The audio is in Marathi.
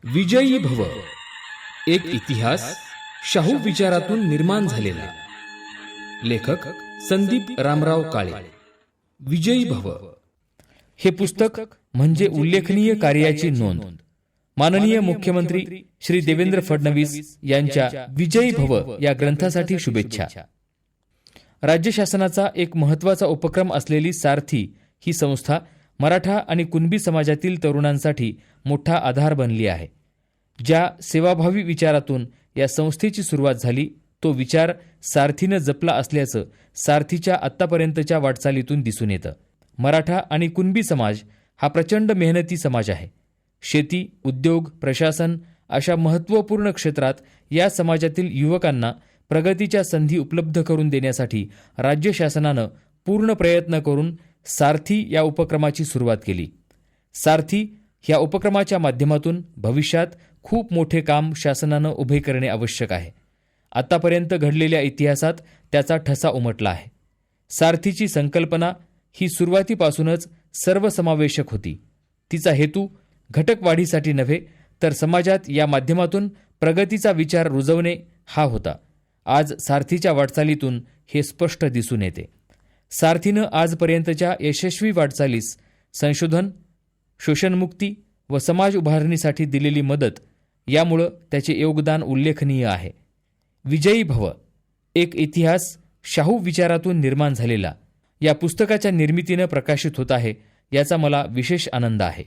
विजयी भव, एक इतिहास शाहू विचारातून निर्माण झालेला. लेखक संदीप रामराव काळे. विजयी भव हे पुस्तक म्हणजे उल्लेखनीय कार्याची नोंद. माननीय मुख्यमंत्री श्री देवेंद्र फडणवीस यांच्या विजयी भव या ग्रंथासाठी शुभेच्छा. राज्य शासनाचा एक महत्त्वाचा उपक्रम असलेली सारथी ही संस्था मराठा आणि कुणबी समाजातील तरुणांसाठी मोठा आधार बनली आहे. ज्या सेवाभावी विचारातून या संस्थेची सुरुवात झाली तो विचार सारथीनं जपला असल्याचं सारथीच्या आत्तापर्यंतच्या वाटचालीतून दिसून येतं. मराठा आणि कुणबी समाज हा प्रचंड मेहनती समाज आहे. शेती, उद्योग, प्रशासन अशा महत्त्वपूर्ण क्षेत्रात या समाजातील युवकांना प्रगतीच्या संधी उपलब्ध करून देण्यासाठी राज्य शासनानं पूर्ण प्रयत्न करून सारथी या उपक्रमाची सुरुवात केली. सारथी या उपक्रमाच्या माध्यमातून भविष्यात खूप मोठे काम शासनानं उभे करणे आवश्यक आहे. आतापर्यंत घडलेल्या इतिहासात त्याचा ठसा उमटला आहे. सारथीची संकल्पना ही सुरुवातीपासूनच सर्वसमावेशक होती. तिचा हेतू घटक वाढीसाठी नव्हे तर समाजात या माध्यमातून प्रगतीचा विचार रुजवणे हा होता. आज सारथीच्या वाटचालीतून हे स्पष्ट दिसून येते. सारथीनं आजपर्यंतच्या यशस्वी वाटचालीस संशोधन, शोषणमुक्ती व समाज उभारणीसाठी दिलेली मदत यामुळं त्याचे योगदान उल्लेखनीय आहे. विजयी भव, एक इतिहास शाहू विचारातून निर्माण झालेला या पुस्तकाच्या निर्मितीनं प्रकाशित होत आहे याचा मला विशेष आनंद आहे.